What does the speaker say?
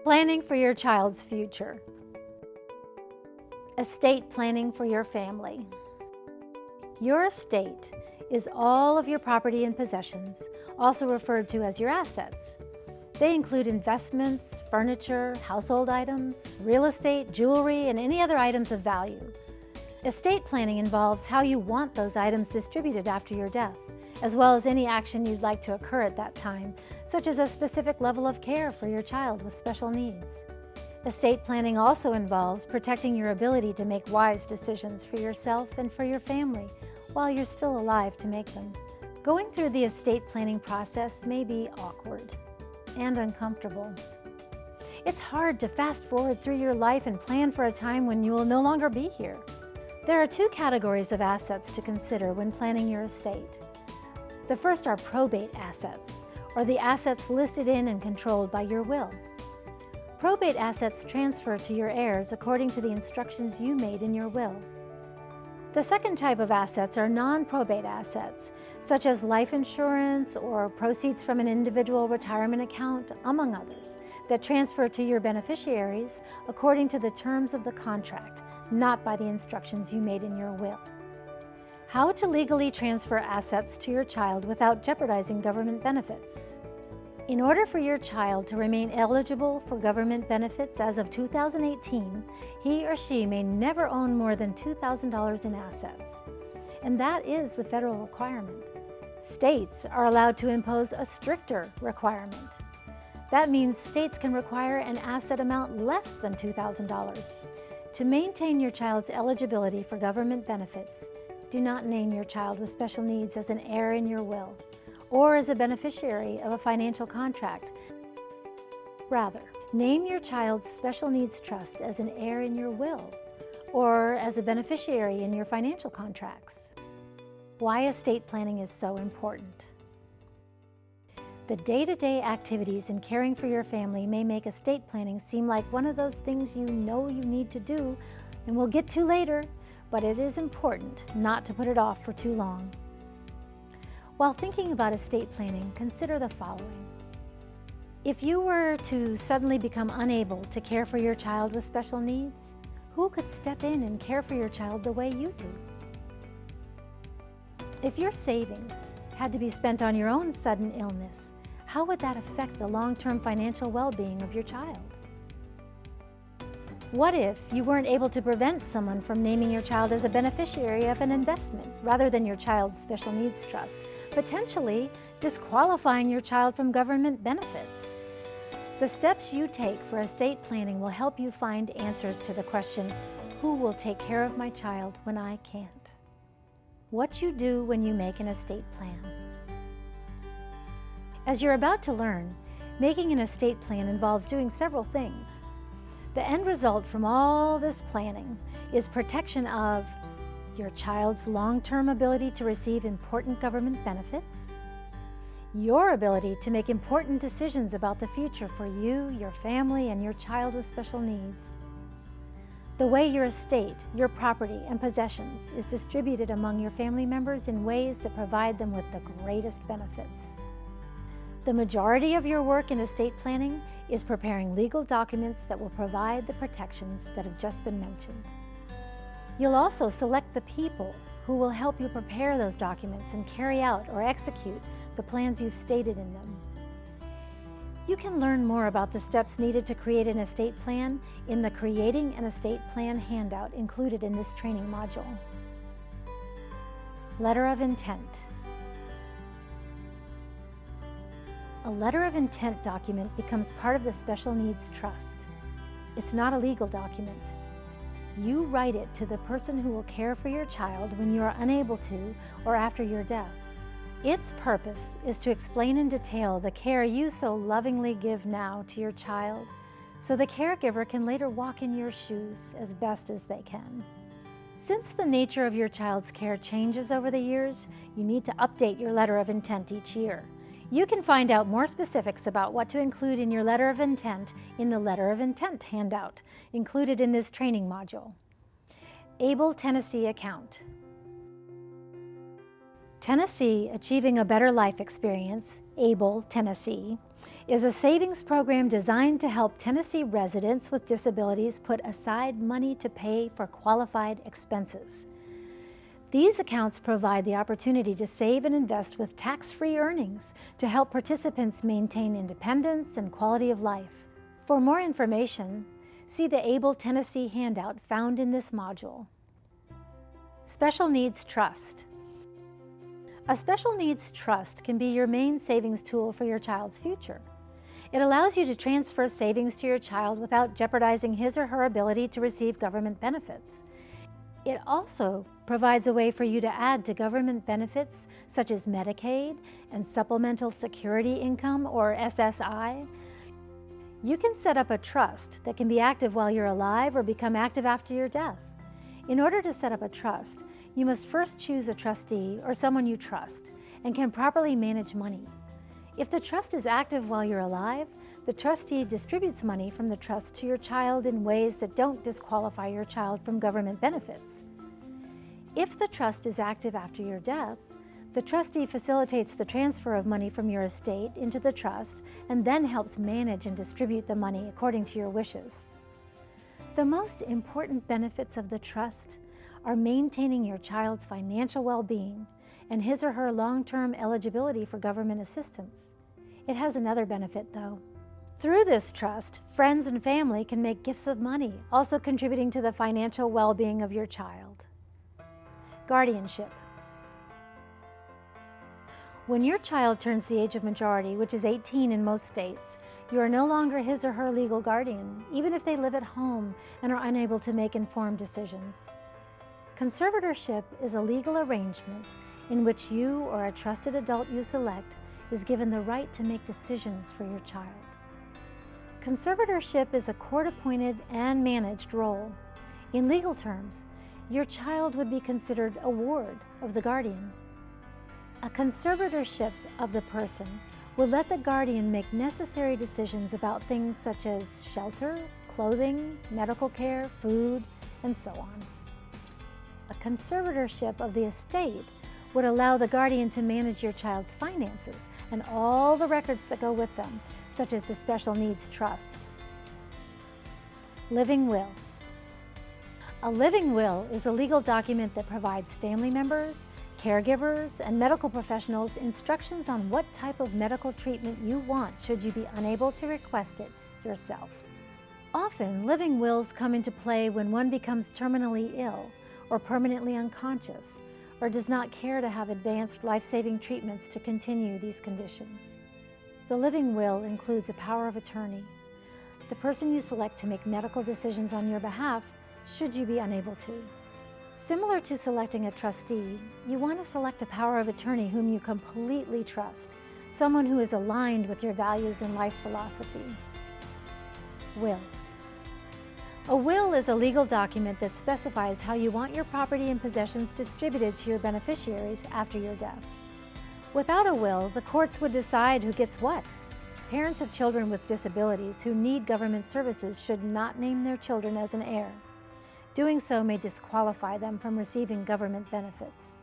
Planning for your child's future. Estate planning for your family. Your estate is all of your property and possessions, also referred to as your assets. They include investments, furniture, household items, real estate, jewelry, and any other items of value. Estate planning involves how you want those items distributed after your death, as well as any action you'd like to occur at that time, such as a specific level of care for your child with special needs. Estate planning also involves protecting your ability to make wise decisions for yourself and for your family while you're still alive to make them. Going through the estate planning process may be awkward and uncomfortable. It's hard to fast forward through your life and plan for a time when you will no longer be here. There are two categories of assets to consider when planning your estate. The first are probate assets, or the assets listed in and controlled by your will. Probate assets transfer to your heirs according to the instructions you made in your will. The second type of assets are non-probate assets, such as life insurance or proceeds from an individual retirement account, among others, that transfer to your beneficiaries according to the terms of the contract, not by the instructions you made in your will. How to legally transfer assets to your child without jeopardizing government benefits. In order for your child to remain eligible for government benefits as of 2018, he or she may never own more than $2,000 in assets. And that is the federal requirement. States are allowed to impose a stricter requirement. That means states can require an asset amount less than $2,000. To maintain your child's eligibility for government benefits, do not name your child with special needs as an heir in your will, or as a beneficiary of a financial contract. Rather, name your child's special needs trust as an heir in your will, or as a beneficiary in your financial contracts. Why estate planning is so important. The day-to-day activities in caring for your family may make estate planning seem like one of those things you know you need to do and will get to later, but it is important not to put it off for too long. While thinking about estate planning, consider the following. If you were to suddenly become unable to care for your child with special needs, who could step in and care for your child the way you do? If your savings had to be spent on your own sudden illness, how would that affect the long-term financial well-being of your child? What if you weren't able to prevent someone from naming your child as a beneficiary of an investment rather than your child's special needs trust, potentially disqualifying your child from government benefits? The steps you take for estate planning will help you find answers to the question, who will take care of my child when I can't? What you do when you make an estate plan. As you're about to learn, making an estate plan involves doing several things. The end result from all this planning is protection of your child's long-term ability to receive important government benefits, your ability to make important decisions about the future for you, your family, and your child with special needs, the way your estate, your property, and possessions is distributed among your family members in ways that provide them with the greatest benefits. The majority of your work in estate planning is preparing legal documents that will provide the protections that have just been mentioned. You'll also select the people who will help you prepare those documents and carry out or execute the plans you've stated in them. You can learn more about the steps needed to create an estate plan in the Creating an Estate Plan handout included in this training module. Letter of Intent. A letter of intent document becomes part of the Special Needs Trust. It's not a legal document. You write it to the person who will care for your child when you are unable to or after your death. Its purpose is to explain in detail the care you so lovingly give now to your child, so the caregiver can later walk in your shoes as best as they can. Since the nature of your child's care changes over the years, you need to update your letter of intent each year. You can find out more specifics about what to include in your letter of intent in the Letter of Intent handout included in this training module. Able Tennessee account. Tennessee Achieving a Better Life Experience, ABLE Tennessee, is a savings program designed to help Tennessee residents with disabilities put aside money to pay for qualified expenses. These accounts provide the opportunity to save and invest with tax-free earnings to help participants maintain independence and quality of life. For more information, see the Able Tennessee handout found in this module. Special Needs Trust. A special needs trust can be your main savings tool for your child's future. It allows you to transfer savings to your child without jeopardizing his or her ability to receive government benefits. It also provides a way for you to add to government benefits such as Medicaid and Supplemental Security Income, or SSI. You can set up a trust that can be active while you're alive or become active after your death. In order to set up a trust, you must first choose a trustee or someone you trust and can properly manage money. If the trust is active while you're alive, the trustee distributes money from the trust to your child in ways that don't disqualify your child from government benefits. If the trust is active after your death, the trustee facilitates the transfer of money from your estate into the trust and then helps manage and distribute the money according to your wishes. The most important benefits of the trust are maintaining your child's financial well-being and his or her long-term eligibility for government assistance. It has another benefit, though. Through this trust, friends and family can make gifts of money, also contributing to the financial well-being of your child. Guardianship. When your child turns the age of majority, which is 18 in most states, you are no longer his or her legal guardian, even if they live at home and are unable to make informed decisions. Conservatorship is a legal arrangement in which you or a trusted adult you select is given the right to make decisions for your child. Conservatorship is a court-appointed and managed role. In legal terms, your child would be considered a ward of the guardian. A conservatorship of the person will let the guardian make necessary decisions about things such as shelter, clothing, medical care, food, and so on. A conservatorship of the estate would allow the guardian to manage your child's finances and all the records that go with them, such as the Special Needs Trust. Living Will. A living will is a legal document that provides family members, caregivers, and medical professionals instructions on what type of medical treatment you want should you be unable to request it yourself. Often, living wills come into play when one becomes terminally ill or permanently unconscious, or does not care to have advanced life-saving treatments to continue these conditions. The living will includes a power of attorney, the person you select to make medical decisions on your behalf should you be unable to. Similar to selecting a trustee, you want to select a power of attorney whom you completely trust, someone who is aligned with your values and life philosophy. Will. A will is a legal document that specifies how you want your property and possessions distributed to your beneficiaries after your death. Without a will, the courts would decide who gets what. Parents of children with disabilities who need government services should not name their children as an heir. Doing so may disqualify them from receiving government benefits.